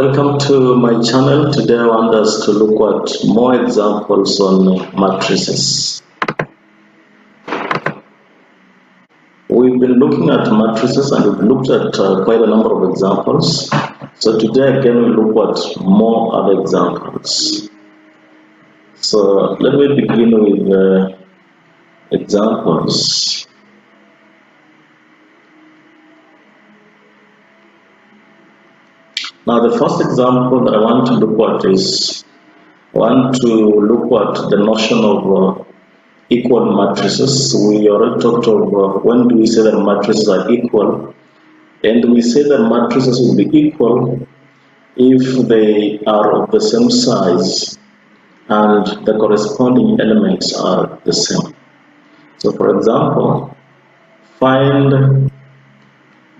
Welcome to my channel. Today I want us to look at more examples on matrices. We've been looking at matrices and we've looked at quite a number of examples. So today again we look at more other examples. So let me begin with examples. Now the first example that I want to look at is I want to look at the notion of equal matrices. We already talked of when do we say that matrices are equal, and we say that matrices will be equal if they are of the same size and the corresponding elements are the same. So for example, find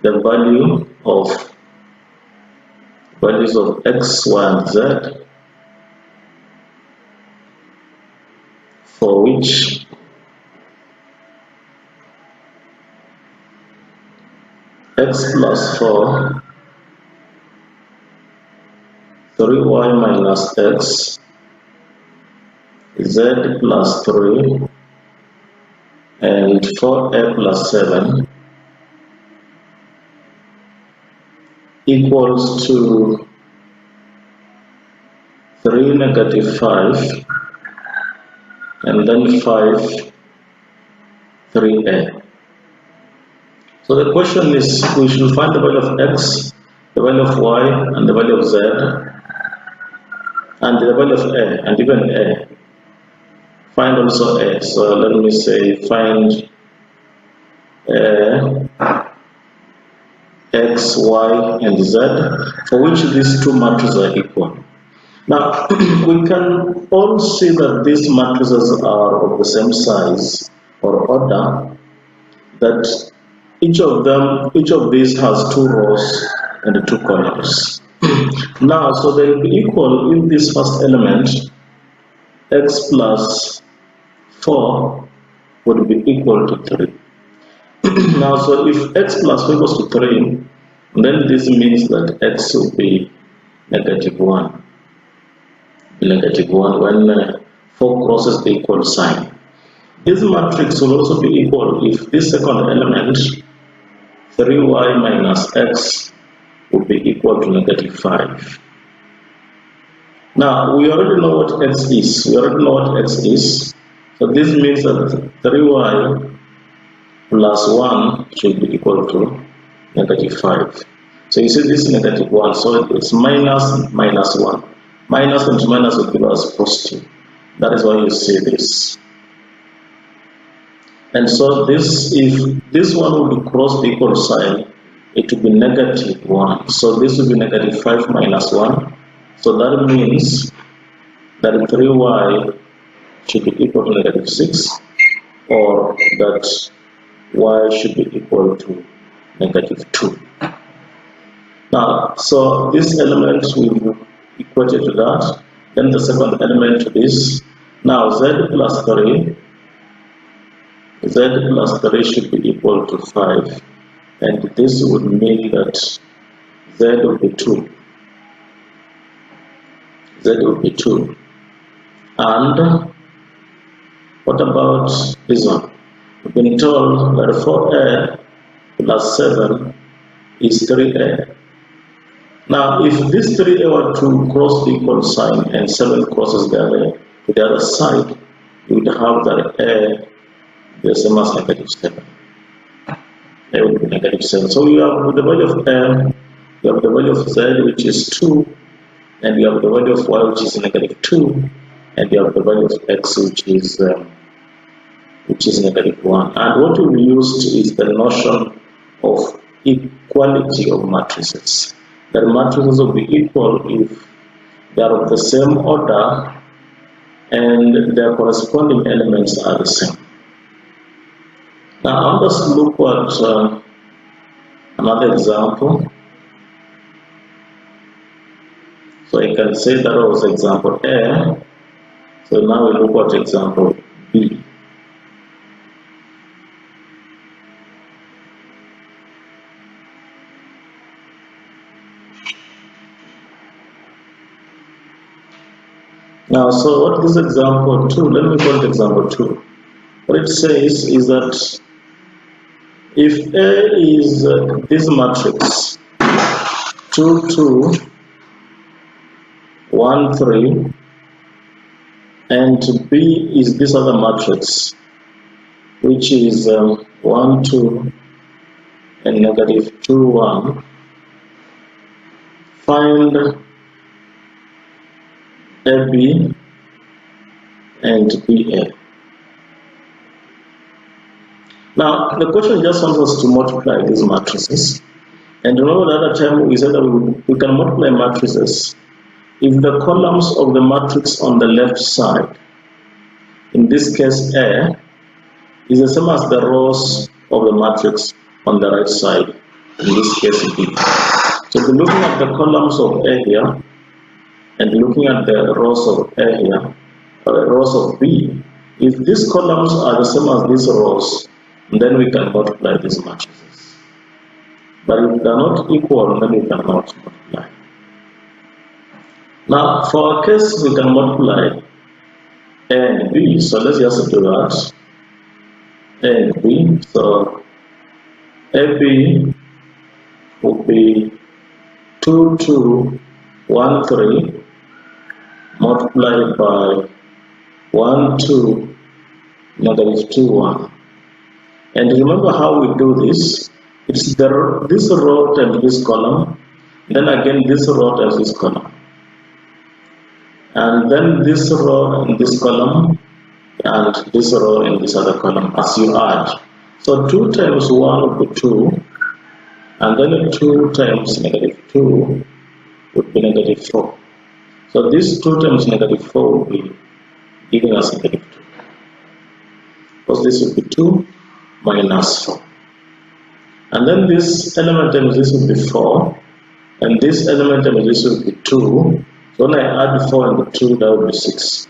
the values of x, y, and z for which x plus 4, 3y minus x, z plus 3, and 4a plus 7 equals to 3 negative 5 and then 5 3a. So the question is, we should find the value of x, the value of y, and the value of z, and the value of a, and even a. Find also a. So let me say find x, y, and z for which these two matrices are equal. Now we can all see that these matrices are of the same size or order, that each of these has 2 rows and 2 columns. Now, so they will be equal if this first element, x plus 4, would be equal to 3. Now, so if x plus 4 equals to 3, then this means that x will be negative 1. Negative 1 when 4 crosses the equal sign. This matrix will also be equal if this second element, 3y minus x, would be equal to negative 5. Now, we already know what x is. So this means that 3y plus 1 should be equal to negative 5. So you see this is negative 1, so it's minus 1. Minus and minus will give us positive. That is why you see this. And so this, if this one will cross the equal sign, it will be negative 1. So this will be negative 5 minus 1. So that means that 3y should be equal to negative 6, or that y should be equal to negative 2. Now, so this element will equated to that, then the second element to this. Now z plus 3 should be equal to 5, and this would mean that z will be 2. And what about this one? We've been told that 4a plus 7 is 3a. Now, if this 3a were to cross the equal sign and 7 crosses to the other side, you would have that a the same as negative 7. A would be negative 7. So you have the value of a, you have the value of z, which is 2, and you have the value of y, which is negative 2, and you have the value of x, which is negative 1. And what we used is the notion of equality of matrices. That matrices will be equal if they are of the same order and their corresponding elements are the same. Now let's look at another example. So I can say that was example A. So now we look at example B. Now, so what this example 2, let me call it example 2. What it says is that if A is this matrix 2, 2, 1, 3, and B is this other matrix, which is 1, 2, and negative 2, 1, find AB and BA. Now, the question just wants us to multiply these matrices. And remember the other time we said that we can multiply matrices if the columns of the matrix on the left side, in this case A, is the same as the rows of the matrix on the right side, in this case B. So we're looking at the columns of A here, and looking at the rows of A here, or the rows of B. If these columns are the same as these rows, then we can multiply these matrices. But if they are not equal, then we cannot multiply. Now, for our case, we can multiply A and B. So let's just do that. A and B. So AB will be 2, 2, 1, 3 multiplied by 1, 2, negative 2, 1. And remember how we do this. It's this row times this column, then again this row times this column, and then this row and this column, and this row and this other column as you add. So 2 times 1 would be 2, and then 2 times negative 2 would be negative 4. So this 2 times negative 4 will be giving us negative 2. Because this would be 2 minus 4. And then this element times this would be 4, and this element times this would be 2. So when I add 4 and the 2, that would be 6.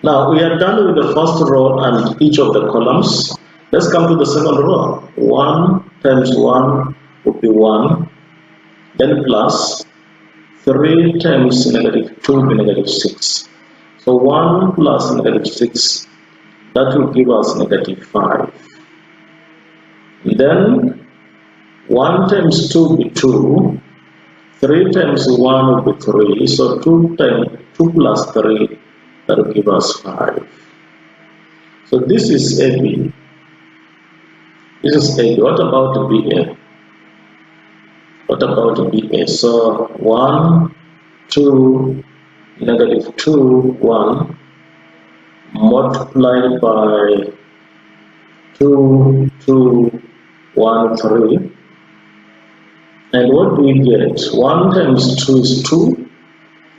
Now we are done with the first row and each of the columns. Let's come to the second row. 1 times 1 would be 1, then plus 3 times negative 2 will be negative 6. So 1 plus negative 6, that will give us negative 5. Then 1 times 2 will be 2, 3 times 1 will be 3, so 2 plus 3, that will give us 5. So this is AB. This is AB. What about BA? What about BA? So 1, 2, negative 2, 1 multiplied by 2, 2, 1, 3. And what do we get? 1 times 2 is 2,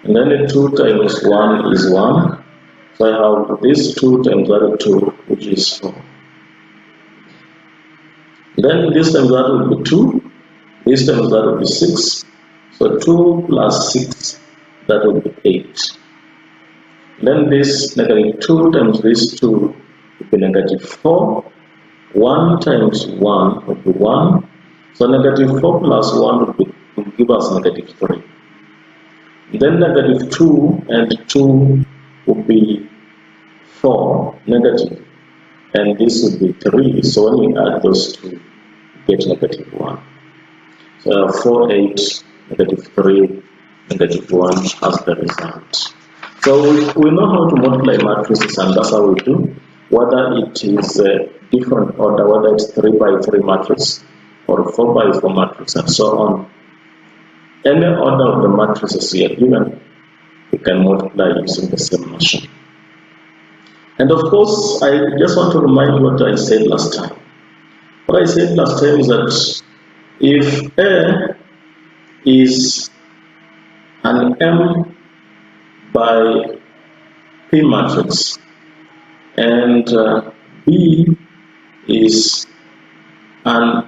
and then 2 times 1 is 1. So I have this 2 times that 2, which is 4. Then this times that will be 2, this times that will be 6. So 2 plus 6, that will be 8. Then this negative 2 times this 2 will be negative 4. 1 times 1 will be 1. So negative 4 plus 1 will give us negative 3. Then negative 2 and 2 will be 4 negative, and this will be 3. So when we add those two, we get negative 1. So 4, 8, negative 3, negative 1 as the result. So we know how to multiply matrices, and that's how we do. Whether it is a different order, whether it's 3 by 3 matrix or 4 by 4 matrix, and so on. Any order of the matrices we are given, we can multiply using the same machine. And of course, I just want to remind you what I said last time. What I said last time is that if A is an M by P matrix and B is an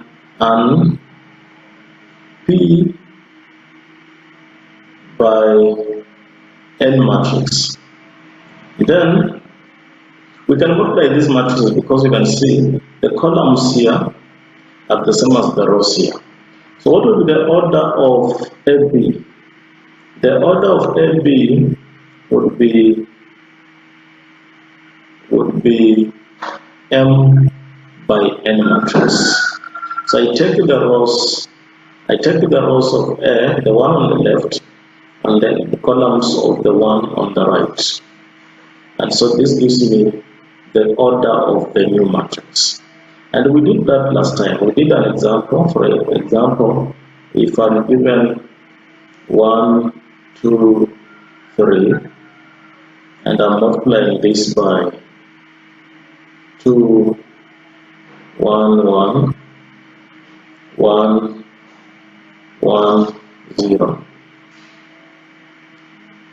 P by N matrix, then we can multiply these matrices because you can see the columns here are the same as the rows here. So what will be the order of AB? The order of AB would be M by N matrix. So I take the rows of A, the one on the left, and then the columns of the one on the right. And so this gives me the order of the new matrix. And we did that last time. We did an example. For example, if I'm given 1, 2, 3, and I'm multiplying this by 2, 1, 1, 1, 1, 0.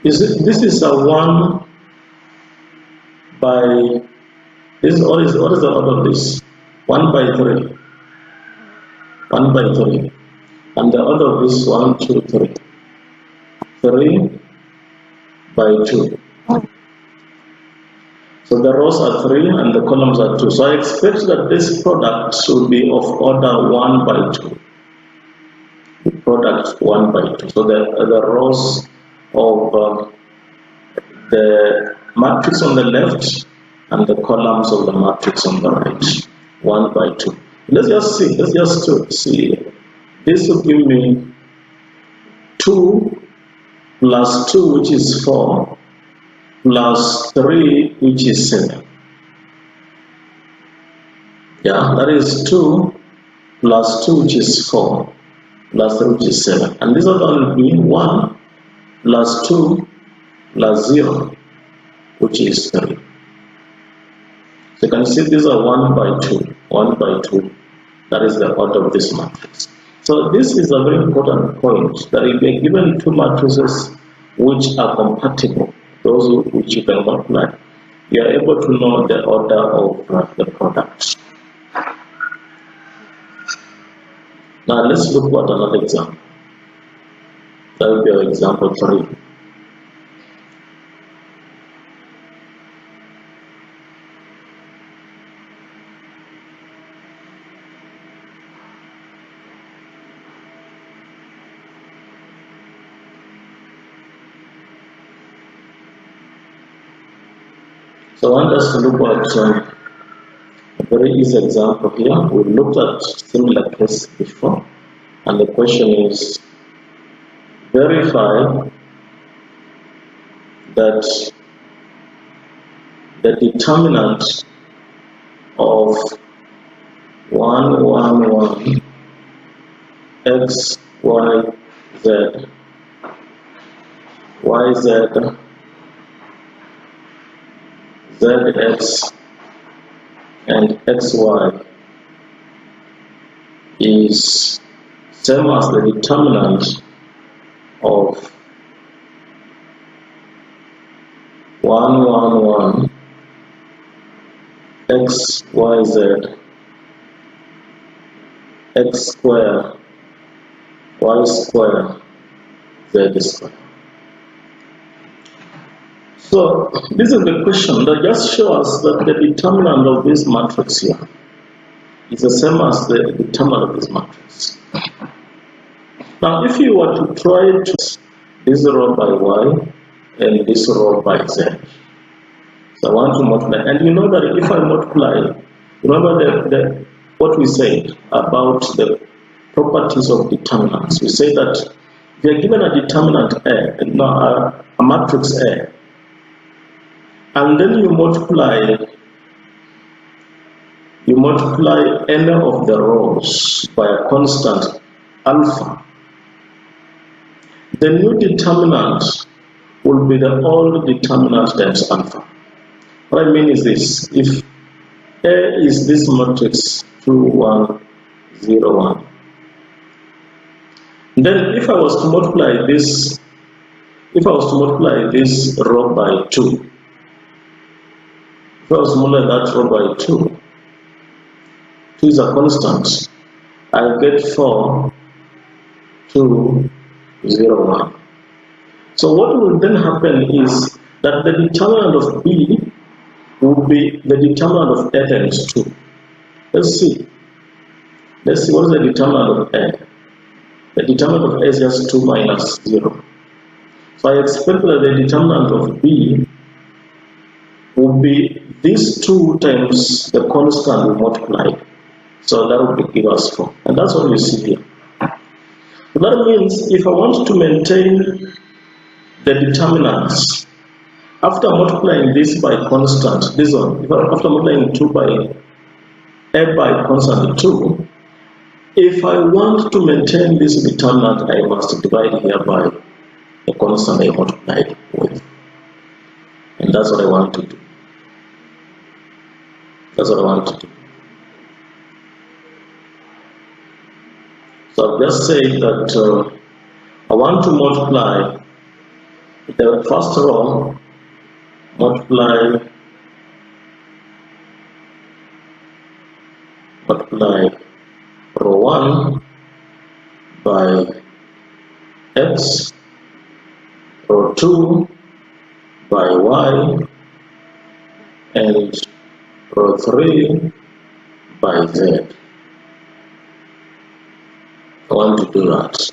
This is a 1 by this. What is the order of this? 1 by 3. 1 by 3. And the order of this 1, 2, 3. 3 by 2. So the rows are 3 and the columns are 2. So I expect that this product should be of order 1 by 2. The product 1 by 2. So the rows of the matrix on the left and the columns of the matrix on the right, 1 by 2. Let's just see. This will give me 2 plus 2, which is 4, plus 3, which is 7. Yeah, that is 2 plus 2, which is 4, plus 3, which is 7. And this other one will be 1 plus 2 plus 0, which is 3. So you can see these are 1 by 2, 1 by 2. That is the order of this matrix. So this is a very important point, that if you are given two matrices which are compatible, those which you can multiply, you are able to know the order of the product. Now let's look at another example. That will be our example 3. So I want us to look at a very easy example here. We looked at similar case before, and the question is, verify that the determinant of 1, 1, 1, x, y, z, y, z, zx, and xy is same as the determinant of 1, 1, 1, x, y, z, x square, y square, z square. So this is the question that just shows us that the determinant of this matrix here is the same as the determinant of this matrix. Now if you were to try to this row by y and this row by z, so I want to multiply, and you know that if I multiply, remember what we said about the properties of determinants. We say that if you are given a determinant a matrix A, and then you multiply any of the rows by a constant alpha, the new determinant will be the old determinant times alpha. What I mean is this: if A is this matrix 2, 1, 0, 1, then if I was to multiply this row by 2, if I was to multiply that row by 2, 2 is a constant, I get 4, 2, 0, 1. So what will then happen is that the determinant of B will be the determinant of A times 2. Let's see what is the determinant of A. The determinant of A is just 2 minus 0. So I expect that the determinant of B would be these 2 times the constant we multiplied. So that would give us 4. And that's what you see here. So that means if I want to maintain the determinants, after multiplying this by constant, this one, after multiplying 2 by a by constant 2, if I want to maintain this determinant, I must divide here by the constant I multiplied with. And that's what I want to do. That's what I want to do. So I'll just say that I want to multiply the first row, multiply row 1 by x, row 2 by y, and row 3 by z. I want to do that.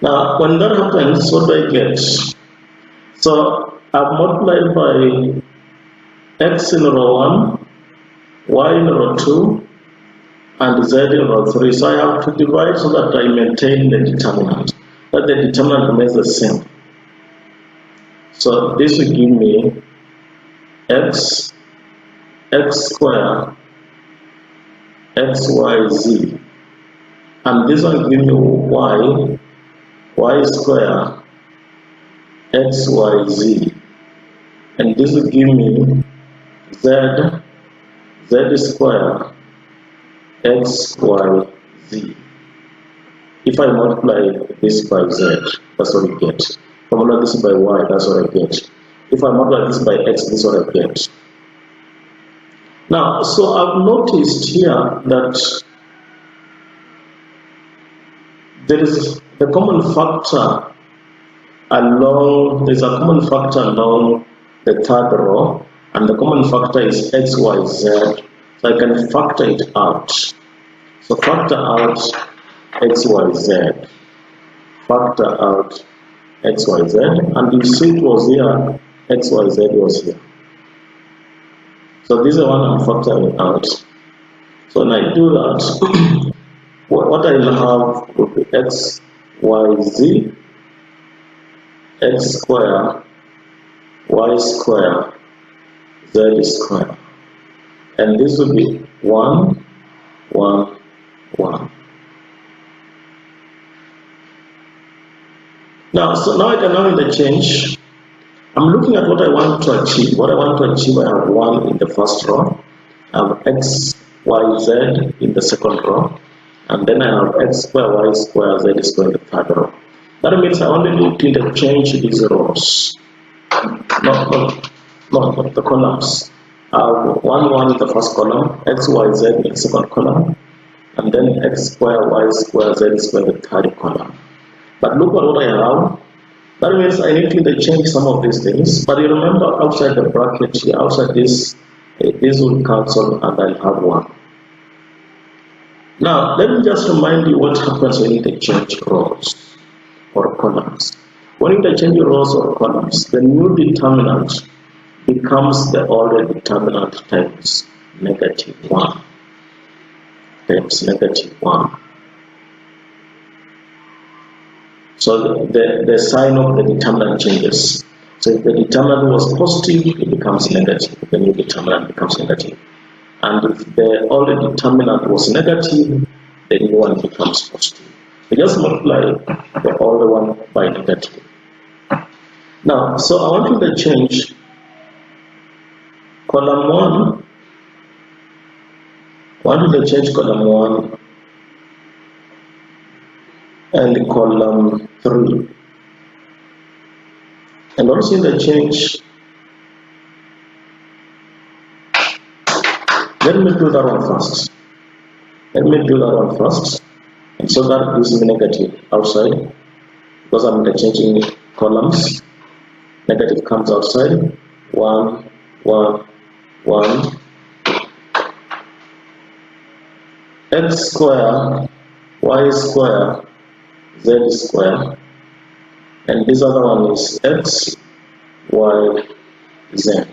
Now, when that happens, what do I get? So I've multiplied by x in row 1, y in row 2, and z in row 3. So I have to divide so that I maintain the determinant, that the determinant remains the same. So this will give me x squared, x, y, z. And this one will give me y squared, x, y, z. And this will give me z squared, x, y, z. If I multiply this by z, that's what I get. If I multiply this by y, that's what I get. If I multiply this by x, this is what I get. Now, so I've noticed here that there is a common factor along, there's a common factor along the third row, and the common factor is x, y, z. So I can factor it out. So factor out x, y, z. Factor out x, y, z. And you see it was here, x, y, z was here. So this is the one I'm factoring out. So when I do that, what I'll have will be x, y, z, x squared, y squared, z squared. And this will be 1, 1, 1. Now, so now I can now interchange. I'm looking at what I want to achieve. What I want to achieve, I have 1 in the first row. I have x, y, z in the second row. And then I have x squared, y squared, z squared in the third row. That means I only need to interchange these rows. Not the columns. I have 1, 1 in the first column, x, y, z in the second column, and then x squared, y squared, z squared in the third column. But look at what I have. That means I need to interchange some of these things. But you remember outside the bracket here, outside this will cancel and I'll have 1. Now, let me just remind you what happens when you interchange rows or columns. When you interchange rows or columns, the new determinant becomes the older determinant times -1. Times -1. So the sign of the determinant changes. So if the determinant was positive, it becomes negative. The new determinant becomes negative. And if the older determinant was negative, the new one becomes positive. We just multiply the older one by negative. Now, so I want to change column 1. I want to change column 1 and column 3. And also interchange. Let me do that one first. And so that gives me negative outside because I'm interchanging columns. Negative comes outside. 1, 1, 1. X squared, y squared, z square, and this other one is x, y, z.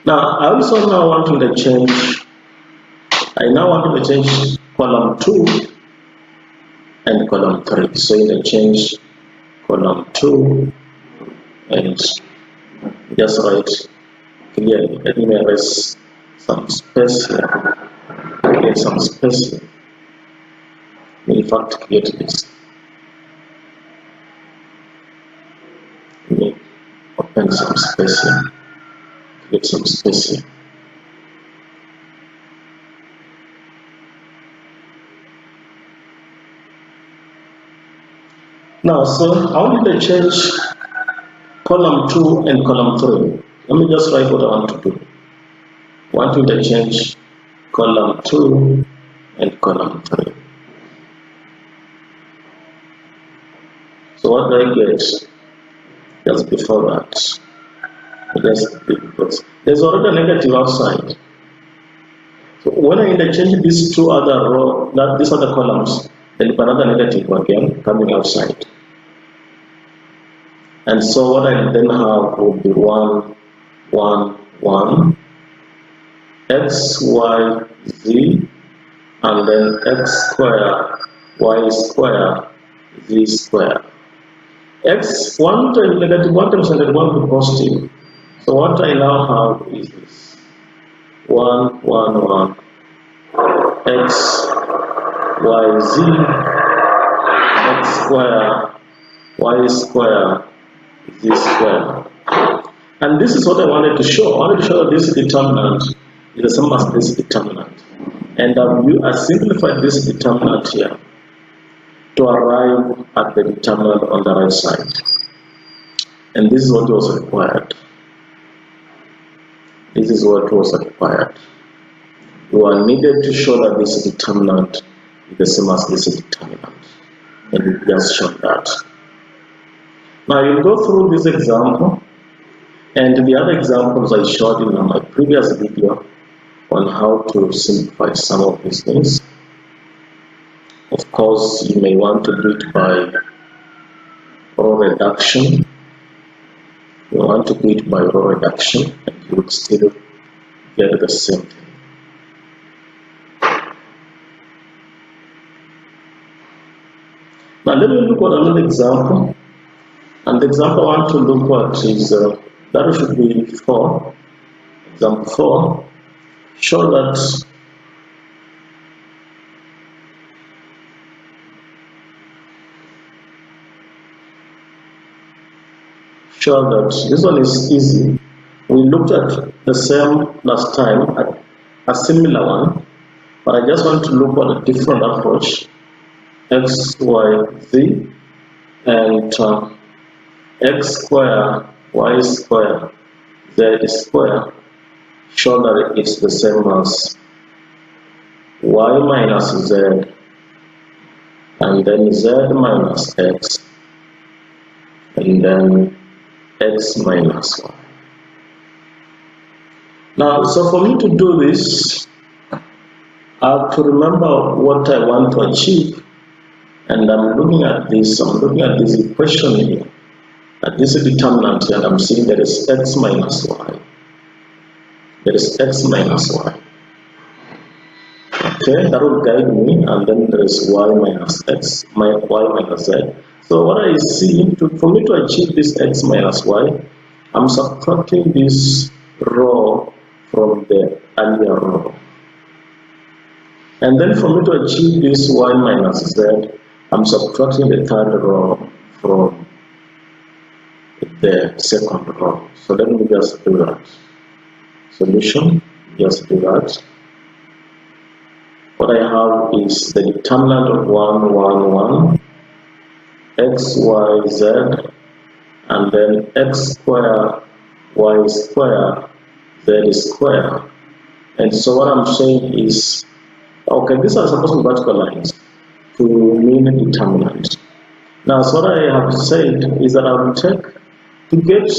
Now, I also now want to interchange, I now want to interchange column 2 and column 3. So interchange column 2 and just write clearly. Let me erase some space here. Create some space here. In fact, create this. Let me open some space here. Create some space here. Now, so I want to change column 2 and column 3. Let me just write what I want to do. I want to interchange column 2 and column 3. So what do I get just before that? Because there's already a negative outside. So when I interchange these two other rows, these other columns, then another negative again coming outside. And so what I then have would be 1, 1, 1, x, y, z, and then x square, y square, z square. X, 1 times negative, 1 times negative, 1 to positive. So what I now have is this 1, 1, 1, x, y, z, x square, y square, z square. And this is what I wanted to show. I wanted to show that this determinant is the same as this determinant. And I simplified this determinant here to arrive at the determinant on the right side. And this is what was required. This is what was required. You are needed to show that this determinant is the same as this determinant. And we just showed that. Now you go through this example and the other examples I showed in my previous video on how to simplify some of these things. Of course, you may want to do it by row reduction. You want to do it by row reduction and you would still get the same thing. Now let me look at another example. And the example I want to look at is, that should be 4. Example 4. Show that this one is easy. We looked at the same last time, at a similar one, but I just want to look at a different approach. X, y, z, and x square, y square, z square, show that it's the same as y minus z, and then z minus x, and then x minus y. Now, so for me to do this, I have to remember what I want to achieve, and I'm looking at this equation here, at this determinant here, and I'm seeing there is x minus y. There is x minus y. Okay, that will guide me, and then there is y minus x, y minus z. So what I see, for me to achieve this x minus y, I'm subtracting this row from the earlier row. And then for me to achieve this y minus z, I'm subtracting the third row from the second row. So let me just do that. Solution, just do that. What I have is the determinant of 1, 1, 1, x, y, z, and then x square, y square, z square. And so what I'm saying is, okay, these are supposed to be vertical lines to mean a determinant. Now, so what I have said is that I will take, to get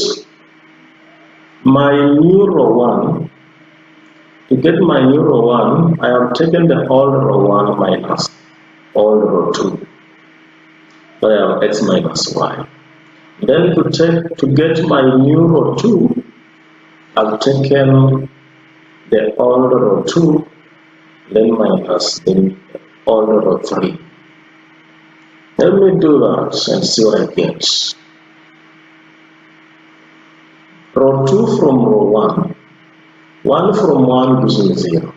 my new row 1, to get my new row 1, I have taken the whole row 1 minus old row 2. So I have x minus y. Then to get my new row 2, I've taken the old row 2, then minus the old row 3. Let me do that and see what I get. Row 2 from row 1. 1 from 1 gives me 0.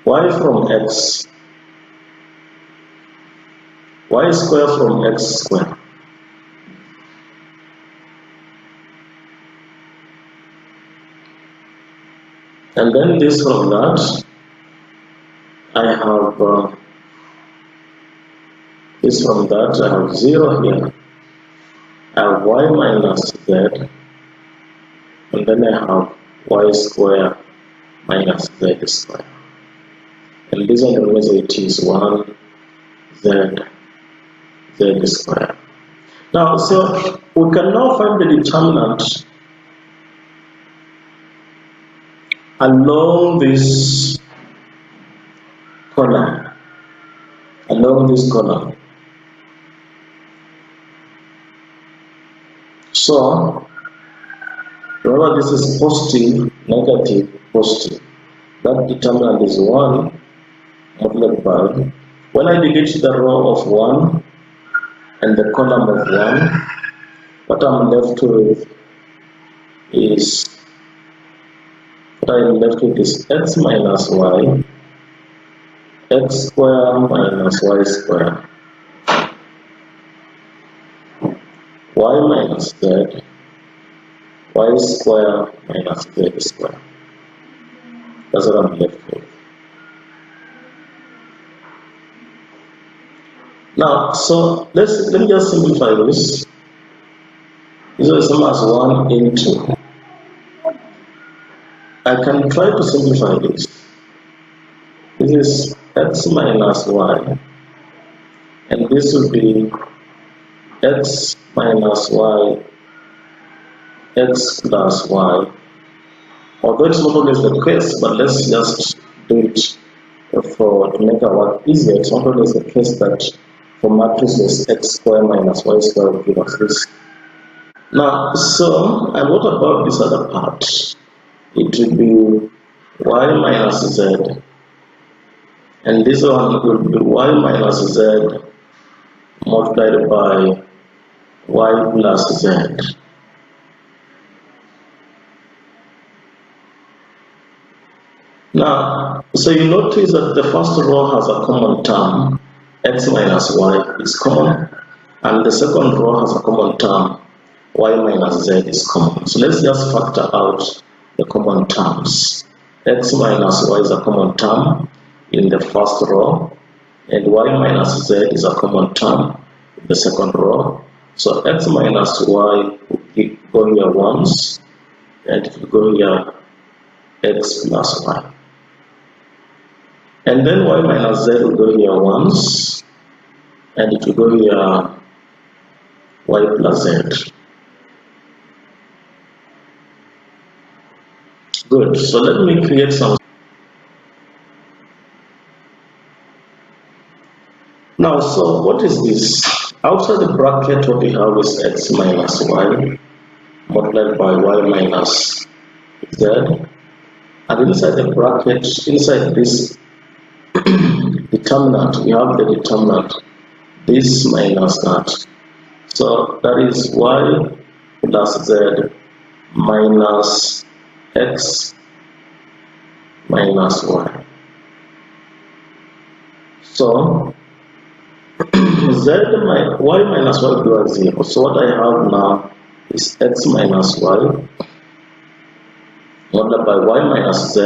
Y from x. Y square from x square. And then this from that, I have this from that, I have 0 here. I have y minus z, and then I have y square minus z square. And this one remember it is 1 z square. Now, so we can now find the determinant along this column. So remember, this is positive, negative, positive. That determinant is 1 multiplied by, when I delete the row of 1 and the column of 1, what I'm left with is x minus y, x square minus y square, y minus z, y square minus z square. That's what I'm left with. Now, so let me just simplify this. This is the same as 1 into. I can try to simplify this. This is x minus y, and this will be x minus y, x plus y. Although it's not always the case, but let's just do it to make our work easier. It's not always the case that for matrices x square minus y square will give us this. Now, so, and what about this other part? It will be y minus z, and this one will be y minus z multiplied by y plus z. Now, so you notice that the first row has a common term, x minus y is common, and the second row has a common term, y minus z is common. So let's just factor out the common terms. X minus y is a common term in the first row, and y minus z is a common term in the second row. So x minus y will go here once, and it will go here x plus y. And then y minus z will go here once, and it will go here y plus z. Good, so let me create some. Now, so what is this? Outside the bracket, what we have is x minus y multiplied by y minus z. And inside the bracket, inside this determinant, we have the determinant, this minus that. So that is y plus z minus x minus y. So y minus y equals 0. So what I have now is x minus y multiplied by y minus z,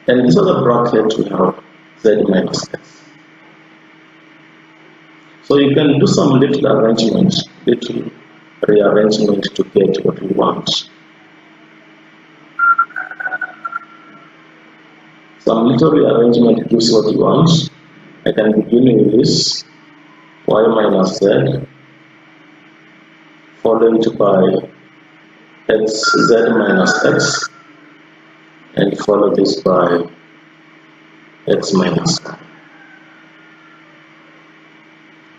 and this other bracket we have z minus x. So you can do some little arrangement, little rearrangement to get what we want. Some little rearrangement gives what you want. I can begin with this y minus z followed by z minus x, and follow this by x minus 1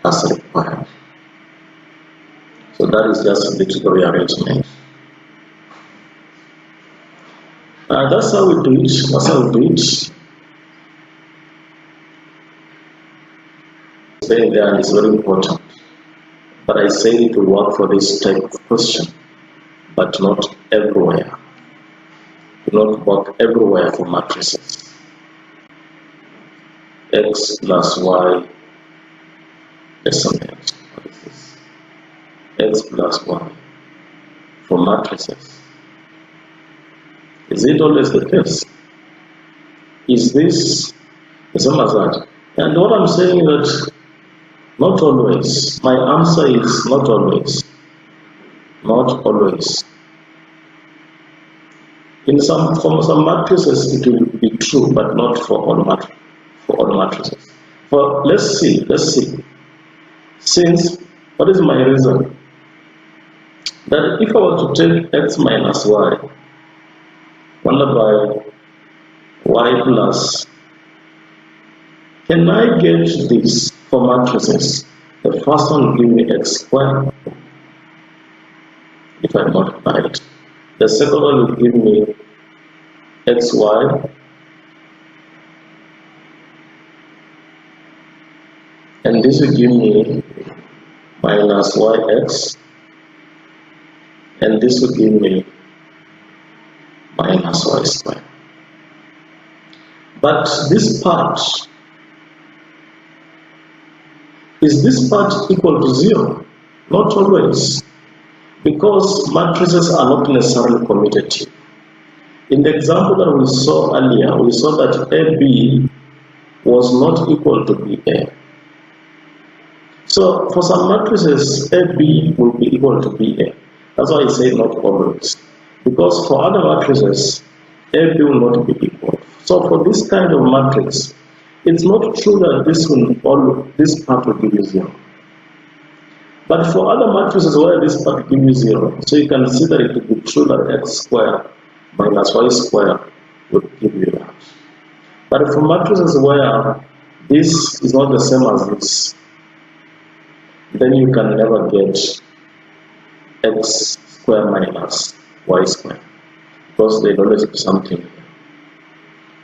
as required. So that is just a little rearrangement. That's how we do it. That's how we do it. Staying there is very important. But I say it will work for this type of question, but not everywhere. It will not work everywhere for matrices. X plus y, there's something else. What is this? X plus y for matrices. Is it always the case? Is this the same as that? And what I'm saying is that not always. My answer is not always. Not always. For some matrices it will be true, but not for all matrices. For let's see. Since what is my reason? That if I were to take x minus y, followed by y plus, can I get this for matrices? The first one will give me x squared if I multiply it. The second one will give me xy, and this will give me minus yx, and this will give me minus y squared. But this part, is this part equal to 0? Not always, because matrices are not necessarily commutative. In the example that we saw earlier, we saw that AB was not equal to BA. So for some matrices, AB will be equal to BA. That's why I say not always. Because for other matrices, AB will not be equal. So for this kind of matrix, it's not true that this part will give you 0. But for other matrices where this part gives you 0, so you can see that it will be true that x squared minus y squared would give you that. But for matrices where this is not the same as this, then you can never get x squared minus y squared, because there will always be something here.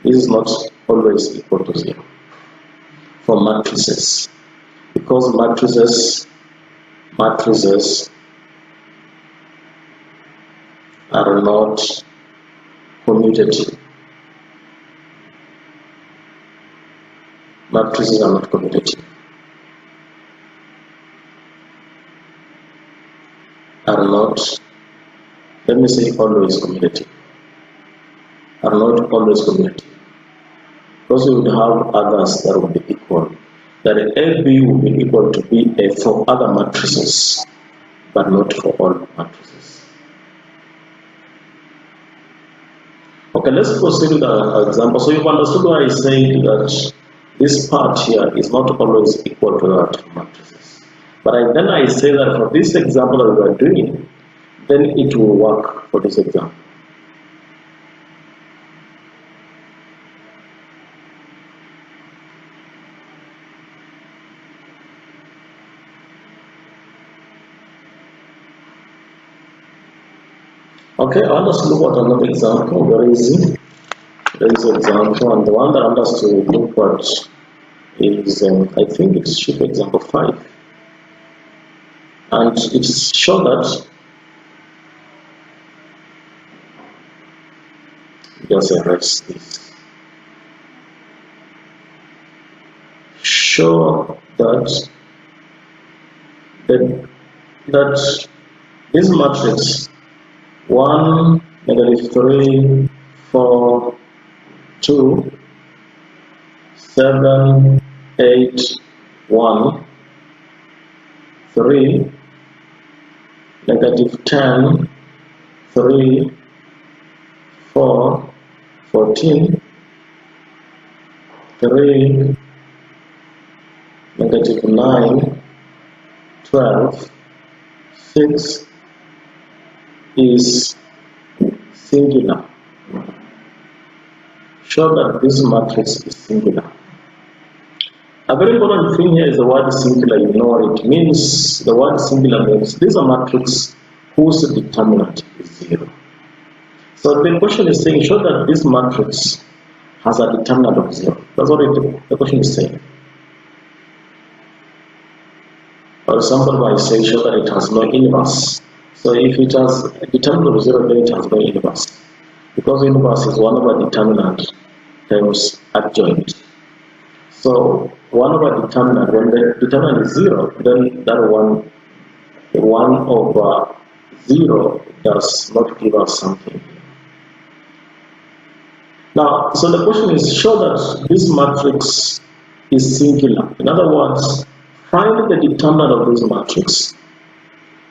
This is not always equal to 0 for matrices, because matrices are not commutative. Matrices are not commutative. Are not, let me say, always commutative. Are not always commutative. Because we would have others that would be equal. That AB will be equal to BA for other matrices, but not for all matrices. Okay, let's proceed with our example. So you've understood why I say that this part here is not always equal to that of matrices. But then I say that for this example that we are doing, then it will work for this example. Okay, I want us to look at another example, very easy. There is an example, and the one that I want us to look at is, I think it should be example 5. And it's show that, just erase this. Show that this matrix 1, -3, 4, 2, 7, 8, 1, 3, -10, 3, 4, 14, 3, -9, 12, 6 is singular. show that this matrix is singular. A very important thing here is the word singular. You know what it means. The word singular means this is a matrix whose determinant is 0. So the question is saying, show that this matrix has a determinant of 0. That's what the question is saying. For example, by saying, show that it has no inverse. So if it has a determinant of 0, then it has no inverse. Because inverse is 1 over determinant times adjoint. So 1 over determinant, when the determinant is 0, then that 1 over 0 does not give us something. Now, so the question is, show that this matrix is singular. In other words, find the determinant of this matrix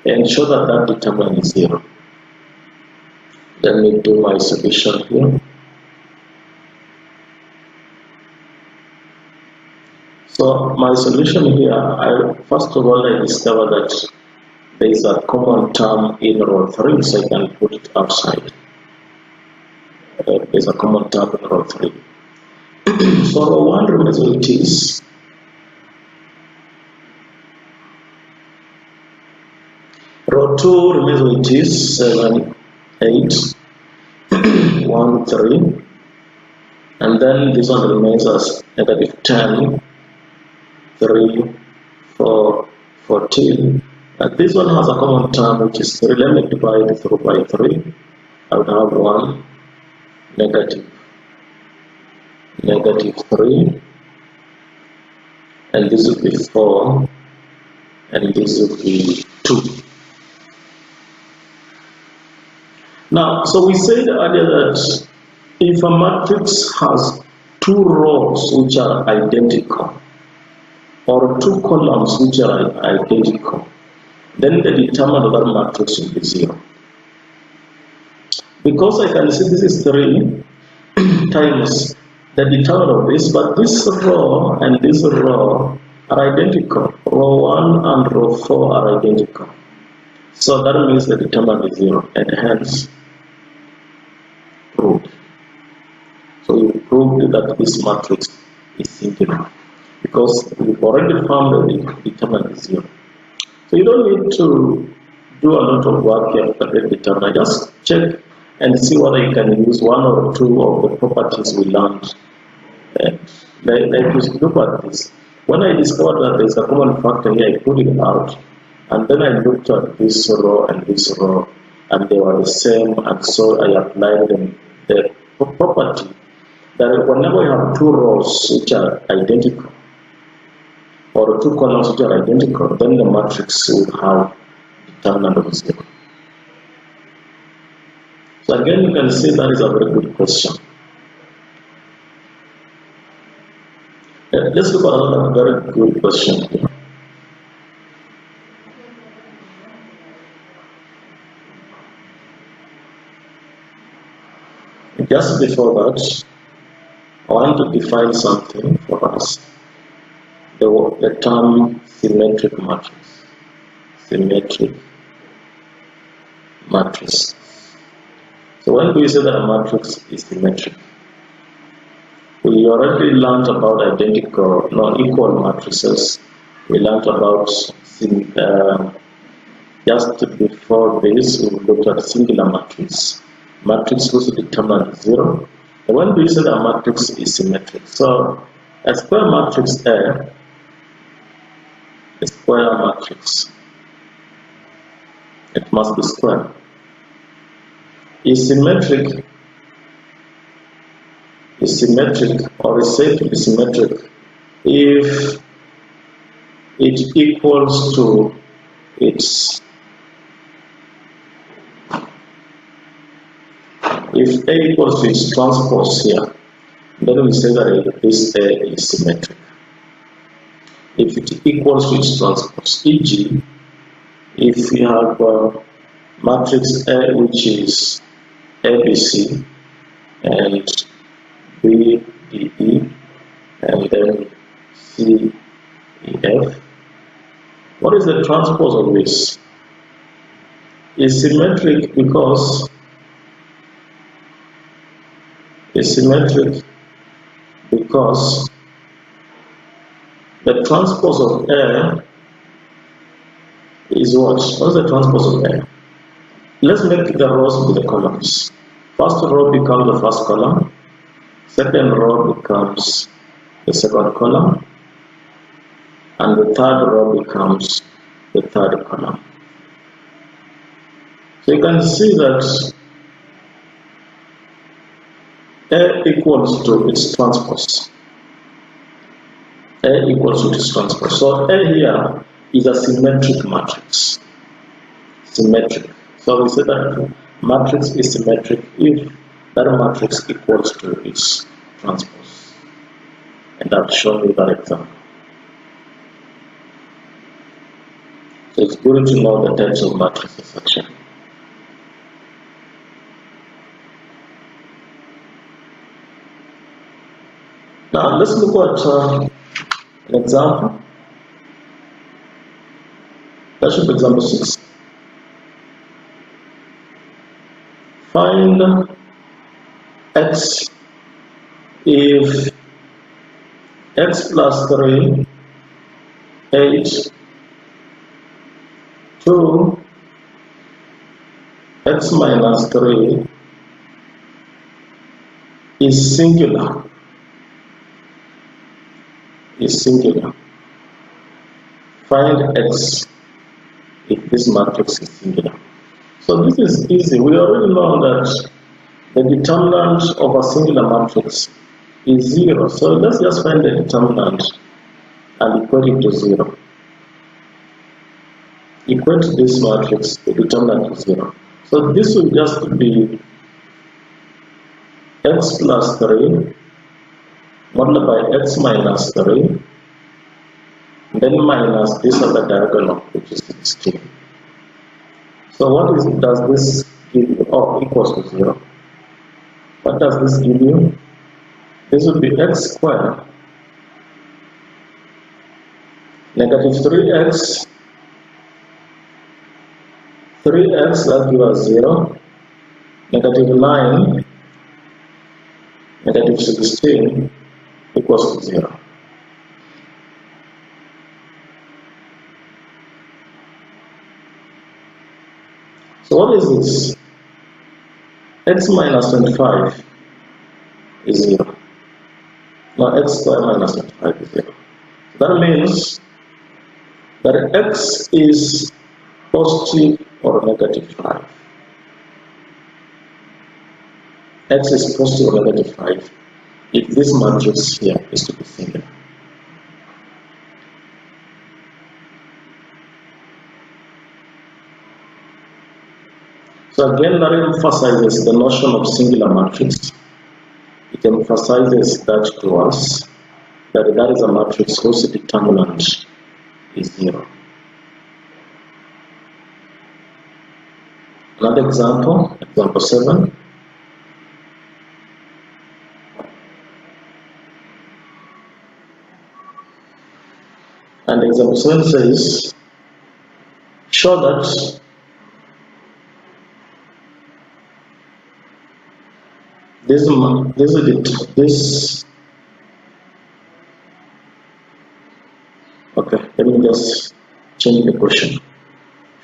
and show that that determinant is 0. Let me do my solution here. So my solution here, first of all, I discover that there is a common term in row 3, so I can put it outside. There's a common term in row 3. So row 1 remains what it is. Row 2 remains what it is, 7, 8, 1, 3. And then this one remains as negative 10, 3, 4, 14. And this one has a common term which is 3. Let me divide through by 3. I would have 1, negative 3, and this would be 4, and this would be 2. Now, so we said earlier that if a matrix has 2 rows which are identical, or 2 columns which are identical, then the determinant of that matrix will be 0. Because I can see this is 3 times the determinant of this, but this row and this row are identical. Row 1 and row 4 are identical. So that means the determinant is 0, and hence proved. So we proved that this matrix is singular because we've already found that the determinant is 0. So you don't need to do a lot of work here to get determinant. Just check and see whether you can use 1 or 2 of the properties we learned. Like look at this. When I discovered that there's a common factor here, I put it out, and then I looked at this row and this row, and they were the same, and so I applied them the property that whenever you have 2 rows which are identical, or 2 columns which are identical, then the matrix will have determinant of 0. So again, you can see that is a very good question. Let's look at another very good question here. Just before that, I want to define something for us. The term symmetric matrix. Symmetric matrix. So when we say that a matrix is symmetric, we already learned about identical, non-equal matrices. We learned about, just before this, we looked at singular matrix. Matrix whose determinant is 0. And when we say that a matrix is symmetric, so a square matrix A, a square matrix, it must be square, is symmetric or is said to be symmetric if it equals to its, if A equals to its transpose here, then we say that this A is symmetric. If it equals to its transpose, e.g., if we have matrix A which is ABC and B, D, E, and then C, E, F, what is the transpose of this? It's symmetric because because the transpose of A is what? What's the transpose of A? Let's make the rows be the columns. First row becomes the first column, second row becomes the second column, and the third row becomes the third column. So you can see that A equals to its transpose. A equals to its transpose. So A here is a symmetric matrix. Symmetric. So we say that matrix is symmetric if that matrix equals to its transpose. And I've shown you that example. So it's good to know the types of matrices actually. Now let's look at an example. That should be example 6. Find x if x plus 3, 8, 2, x minus 3 is singular. Find x if this matrix is singular. So this is easy. We already know that the determinant of a singular matrix is 0. So let's just find the determinant and equate it to 0. Equate this matrix, the determinant to 0. So this will just be x plus 3 multiplied by x minus 3, then minus this other diagonal, which is 16. So what does this give you? Oh, equals to 0. What does this give you? This would be x squared negative 3x, 3x that gives us 0, negative 9, negative 16 equals to 0. So what is this? X minus 25 is 0. Now x squared minus 25 is 0. That means that x is positive or negative 5. X is positive or negative 5 if this matrix here is to be singular. So again, that emphasizes the notion of singular matrix. It emphasizes that to us, that that is a matrix whose determinant is 0. Another example, example 7. And example 7 says, show that this okay, let me just change the question.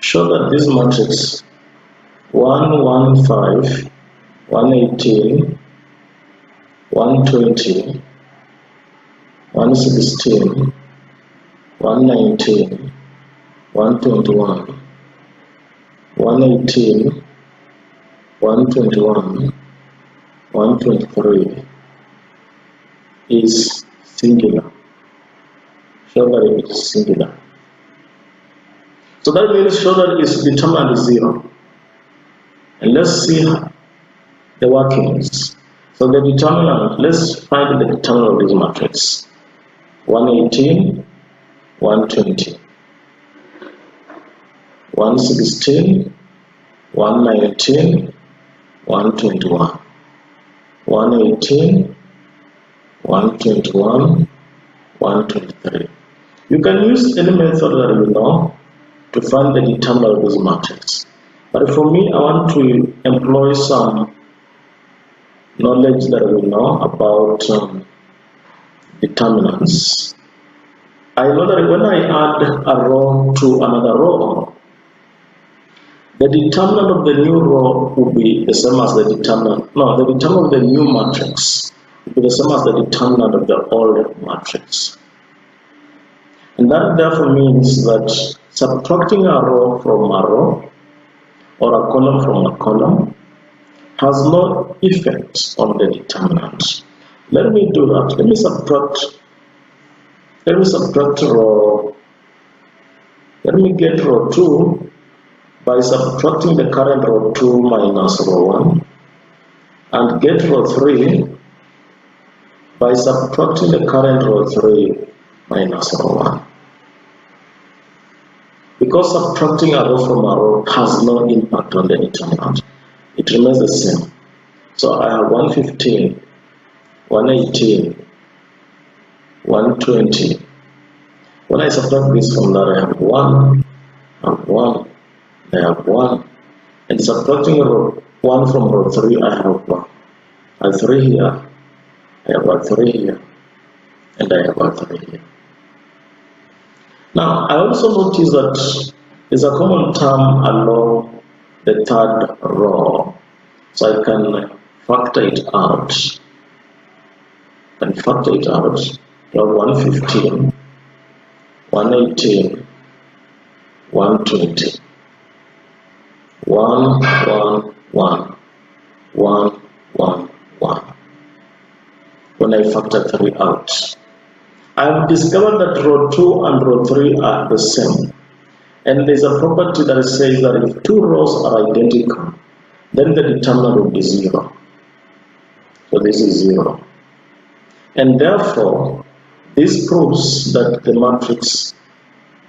Show that this matrix 115, 118, 120, 116, 119, 121, 118, 121, 123 is singular. Show that it is singular. So that means show that its determinant is 0. And let's see the workings. So the determinant, let's find the determinant of this matrix. 118, 120, 116, 119, 121, 118, 121, 123. You can use any method that you know to find the determinant of this matrix. But for me, I want to employ some knowledge that we know about determinants, I know that when I add a row to another row, the determinant of the new row will be the same as the determinant. No, the determinant of the new matrix will be the same as the determinant of the old matrix. And that therefore means that subtracting a row from a row or a column from a column has no effect on the determinant. Let me do that. Let me subtract row. Let me get row 2 by subtracting the current row 2 minus row 1, and get row 3 by subtracting the current row 3 minus row 1. Because subtracting a row from a row has no impact on the determinant, it remains the same. So I have 115, 118, 120. When I subtract this from that, I have 1 and 1. I have 1. And subtracting row 1 from row 3, I have 1. A 3 here, I have a 3 here, and I have a 3 here. Now, I also notice that there's a common term along the third row, so I can factor it out. You have 115, 118, 120, 1, 1, 1, 1, 1, 1. When I factor 3 out, I have discovered that row 2 and row 3 are the same. And there's a property that says that if two rows are identical, then the determinant will be 0. So this is 0. And therefore, this proves that the matrix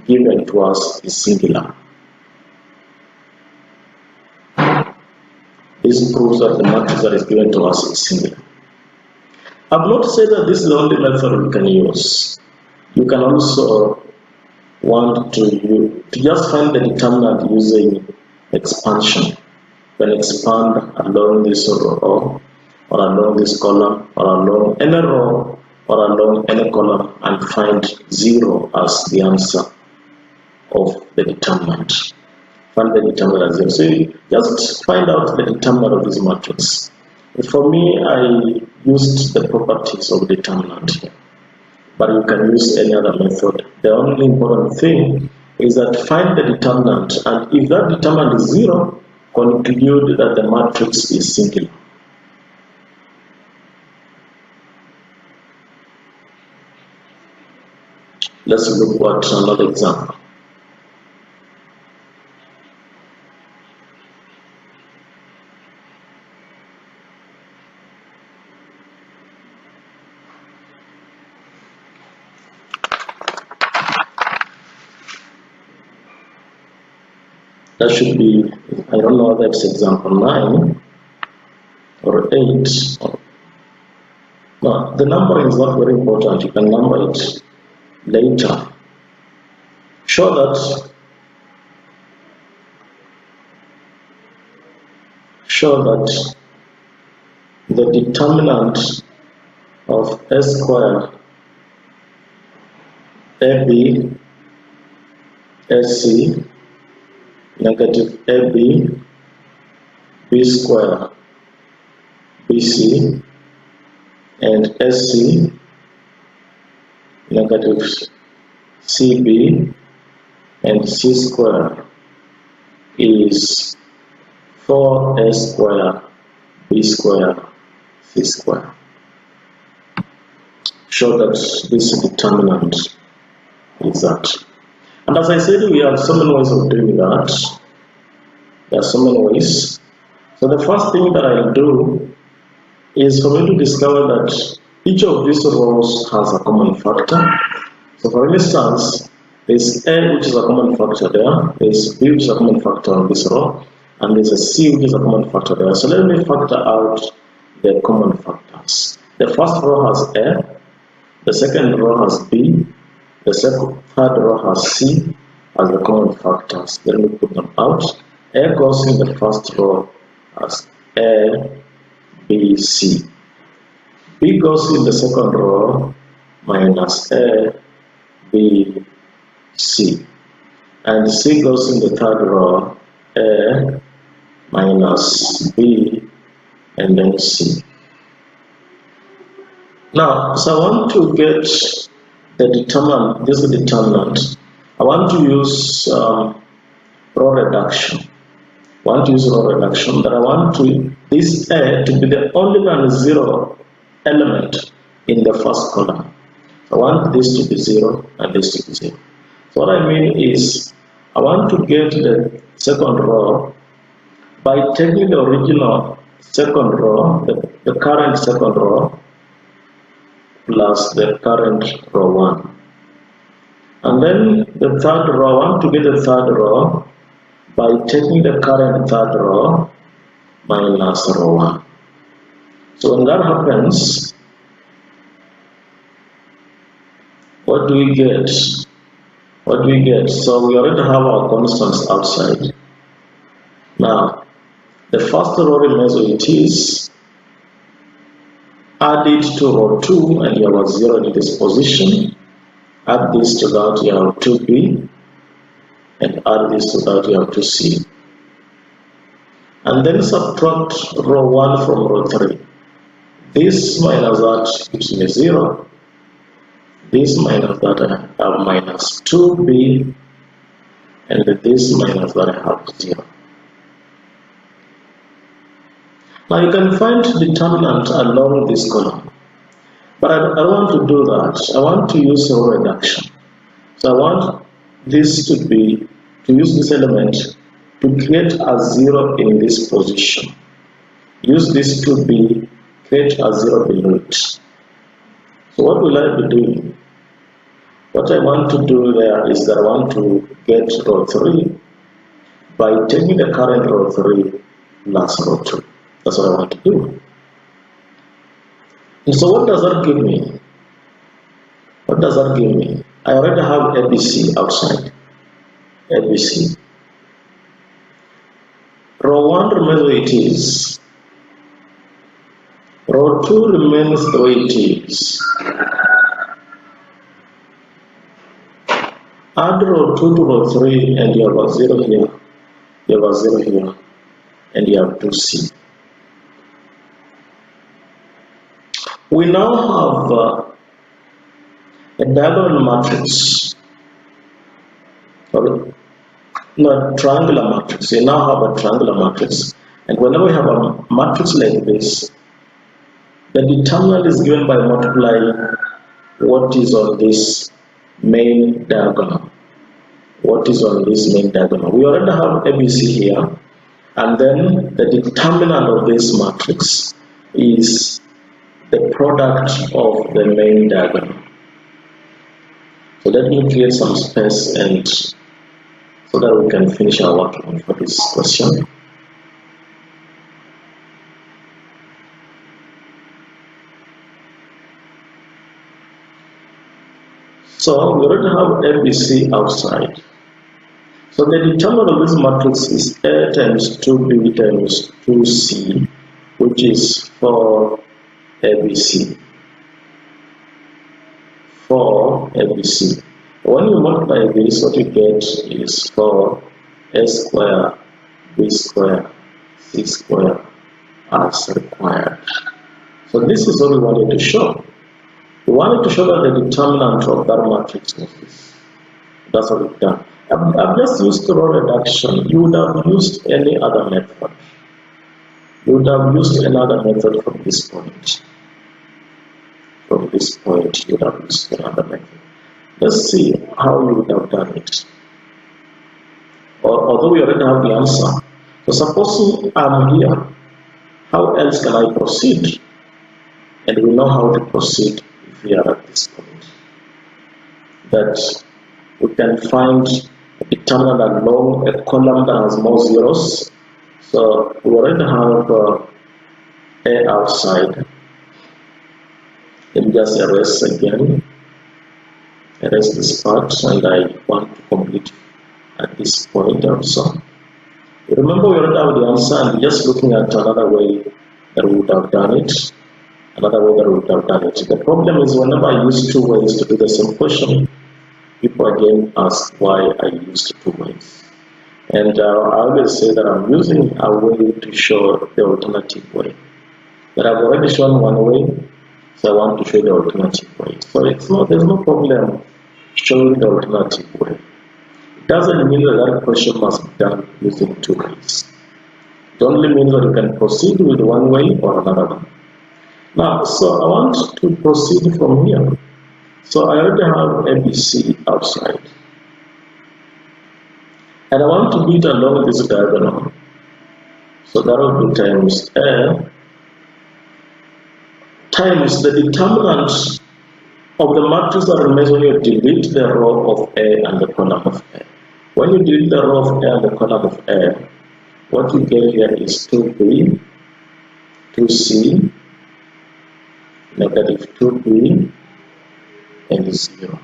given to us is singular. This proves that the matrix that is given to us is singular. I've not said that this is the only method we can use. You can also want to just find the determinant using expansion. You can expand along this row, or along this column, or along any row, or along any column, and find 0 as the answer of the determinant. Find the determinant as 0. So you just find out the determinant of this matrix. For me, I used the properties of determinant here, but you can use any other method. The only important thing is that find the determinant, and if that determinant is 0, conclude that the matrix is singular. Let's look at another example. That should be, I don't know whether it's example 9 or 8. No, the numbering is not very important. You can number it later. Show that the determinant of S squared AB SC negative AB B square BC and SC negative CB and C square is 4S square B square C square. Show that this determinant is that. And as I said, we have so many ways of doing that. There are so many ways. So the first thing that I do is for me to discover that each of these rows has a common factor. So for instance, there's A, which is a common factor there, there's B, which is a common factor on this row, and there's a C, which is a common factor there. So let me factor out the common factors. The first row has A, the second row has B, the third row has C as the common factors. Let me put them out. A goes in the first row as A, B, C. B goes in the second row minus A, B, C. And C goes in the third row, A minus B, and then C. Now, so I want to get the determinant, this is the determinant. I want to use row reduction. I want to use row reduction, but I want this A to be the only non-zero element in the first column. I want this to be 0 and this to be 0. So what I mean is, I want to get the second row by taking the original second row, the current second row, plus the current row 1. And then the third row, I want to get the third row by taking the current third row minus row 1. So when that happens, what do we get? What do we get? So we already have our constants outside. Now, the first row remains where it is. Add it to row 2 and you have a 0 in this position. Add this to that, you have 2b. And add this to that, you have 2c. And then subtract row 1 from row 3. This minus that gives me 0. This minus that I have minus 2b. And this minus that I have 0. Now you can find determinant along this column, but I don't want to do that. I want to use row reduction. So I want this to use this element to create a 0 in this position. Use this to create a 0 below it. So what will I be doing? What I want to do there is that I want to get row 3 by taking the current row 3 plus row 2. That's what I want to do. And so what does that give me? What does that give me? I already have ABC outside. ABC. Row 1 remains the way it is. Row 2 remains the way it is. Add row 2 to row 3 and you have a 0 here. You have a 0 here. And you have 2C. We now have a diagonal matrix, no, triangular matrix. We now have a triangular matrix, and whenever we have a matrix like this, the determinant is given by multiplying what is on this main diagonal. What is on this main diagonal? We already have ABC here, and then the determinant of this matrix is the product of the main diagonal. So let me create some space and so that we can finish our work for this question. So we already have ABC outside. So the determinant of this matrix is A times 2B times 2C, which is 4 ABC. 4 ABC. When you multiply this, what you get is 4 A square, B square, C square as required. So this is what we wanted to show. We wanted to show that the determinant of that matrix was this. That's what we've done. I've just used row reduction. You would have used any other method. You would have used another method from this point. From this point, you would have used another method. Let's see how you would have done it. Although we already have the answer. So supposing I'm here, how else can I proceed? And we know how to proceed if we are at this point. That we can find a determinant along a column that has more zeros. So we already have A outside. Let me just erase again. Erase this part, and I want to complete at this point also. Remember, we already have the answer, and we're just looking at another way that we would have done it. another way that we would have done it. The problem is whenever I use two ways to do the same question, people again ask why I used two ways. And I always say that I'm using a way to show the alternative way. That I've already shown one way, so I want to show the alternative way. So there's no problem showing the alternative way. It doesn't mean that question must be done using two ways. It only means that you can proceed with one way or another one. Now, so I want to proceed from here. So I already have ABC outside. And I want to do it along this diagonal. So that will be times A times the determinant of the matrix that remains when you delete the row of A and the column of A. When you delete the row of A and the column of A, what you get here is 2B, 2C, negative 2B, and 0.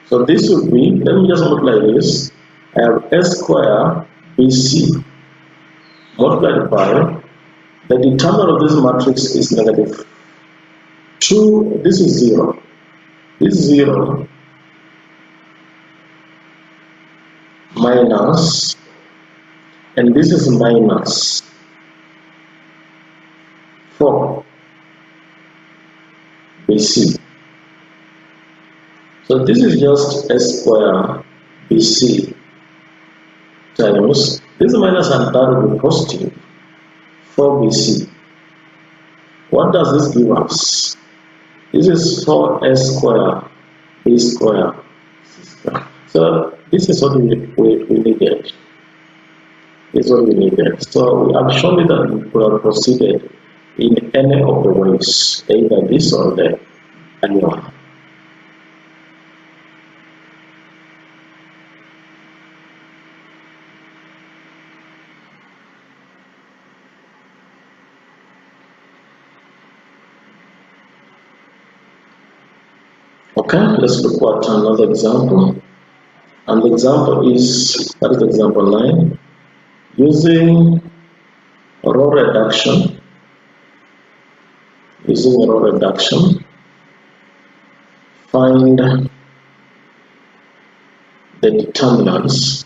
So this would be, let me just multiply this. I have A square BC multiplied by the determinant of this matrix is negative 2, this is 0. This is 0 minus, and this is minus 4 BC. So this is just a square BC times this minus and that will be positive 4 BC. What does this give us? This is 4a square b square c square. So this is what we needed. This is what we needed. So we have shown that we could have proceeded in any of the ways, either this or the any one. Okay, let's look at another example. And the example is, that is example 9, using row reduction. Using row reduction, find the determinants.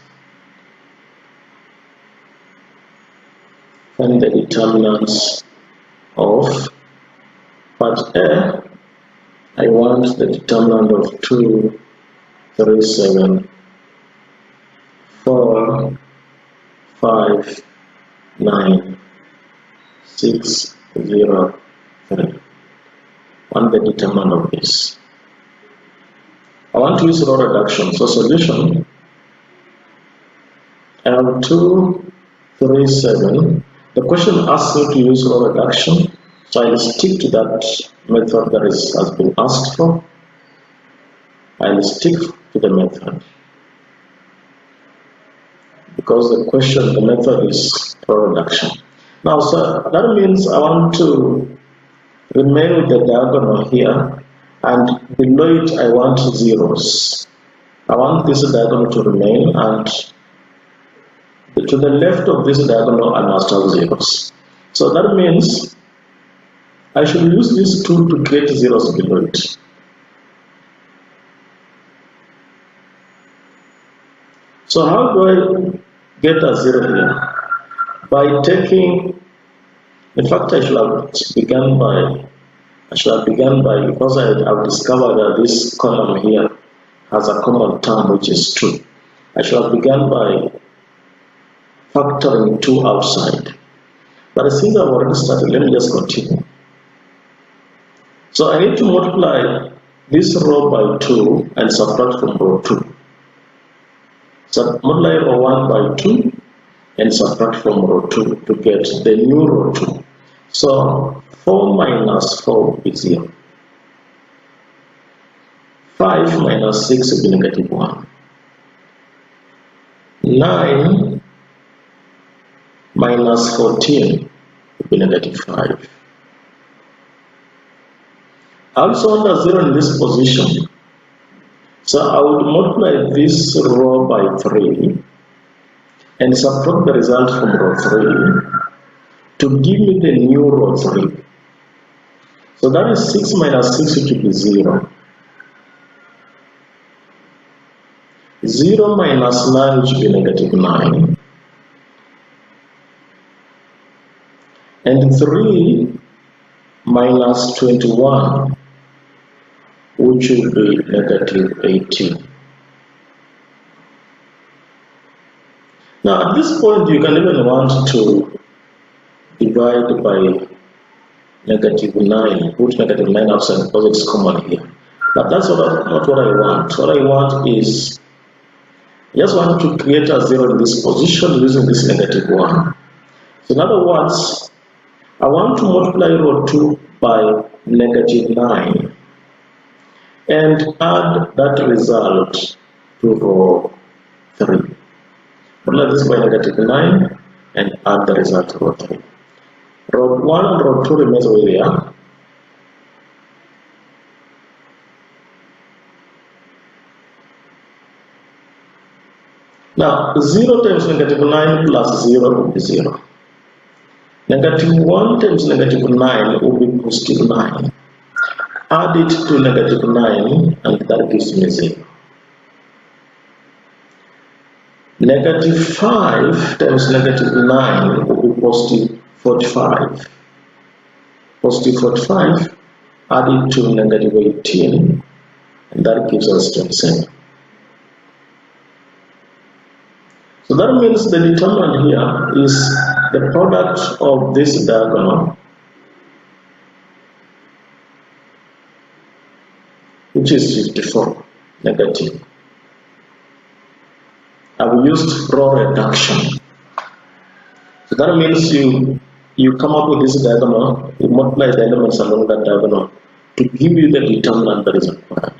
Find the determinants of part A. I want the determinant of 2, 3, 7, 4, 5, 9, 6, 0, 3. Want the determinant of this. I want to use row reduction. So solution, I have 2, 3, 7. The question asks me to use row reduction, so I'll stick to that method that has been asked for. I'll stick to the method because the method is row reduction. Now, so that means I want to remain with the diagonal here, and below it I want zeros. I want this diagonal to remain, and to the left of this diagonal I must have zeros. So that means I should use this tool to create zeros below it. So how do I get a zero here? By taking, in fact I should have begun by, because I've discovered that this column here has a common term which is 2. I should have begun by factoring 2 outside. But since I've already started, let me just continue. So I need to multiply this row by 2 and subtract from row 2. So multiply row 1 by 2 and subtract from row 2 to get the new row 2. So 4 minus 4 is 0. 5 minus 6 will be negative 1. 9 minus 14 will be negative 5. I also want a 0 in this position. So I would multiply this row by 3 and subtract the result from row 3 to give me the new row 3. So that is 6 minus 6, which will be 0. 0 minus 9, which will be negative 9. And 3 minus 21, which will be negative 18. Now at this point you can even want to divide by negative 9, put negative 9 outside because it's common here. But that's not what I want. What I want is, I just want to create a 0 in this position using this negative 1. So in other words, I want to multiply row 2 by negative 9 and add that result to row 3. Multiply this by negative 9 and add the result to row 3. Row 1 and row 2 remains where they are. Now 0 times negative 9 plus 0 will be 0. Negative 1 times negative 9 will be positive 9. Add it to negative 9 and that gives me 0. Negative 5 times negative 9 will be positive 45. Positive 45, add it to negative 18 and that gives us 27. So that means the determinant here is the product of this diagonal, which is 54, negative. I've used row reduction. So that means you come up with this diagonal, you multiply the elements along that diagonal to give you the determinant that is required.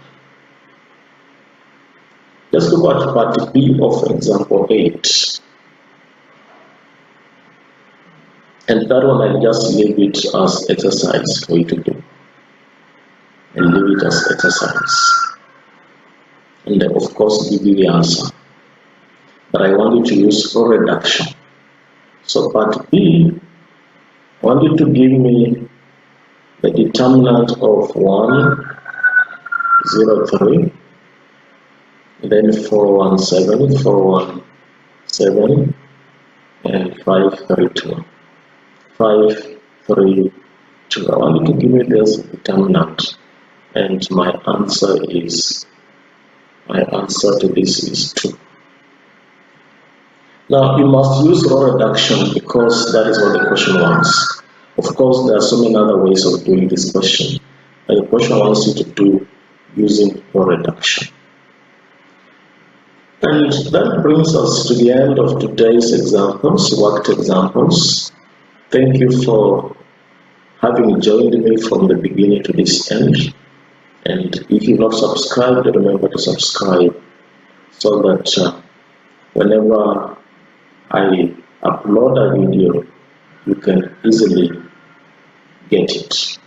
Let's look at part B of example 8. And that one I'll just leave it as exercise for you to do. And leave it as exercise. And then of course give you the answer. But I want you to use row reduction. So part B, I want you to give me the determinant of 1, 0, 3. Then 417, 417, and 532. 532. I want you to give me this determinant, and my answer to this is 2. Now you must use row reduction because that is what the question wants. Of course, there are so many other ways of doing this question, but the question wants you to do using row reduction. And that brings us to the end of today's examples, worked examples. Thank you for having joined me from the beginning to this end. And if you've not subscribed, remember to subscribe so that whenever I upload a video, you can easily get it.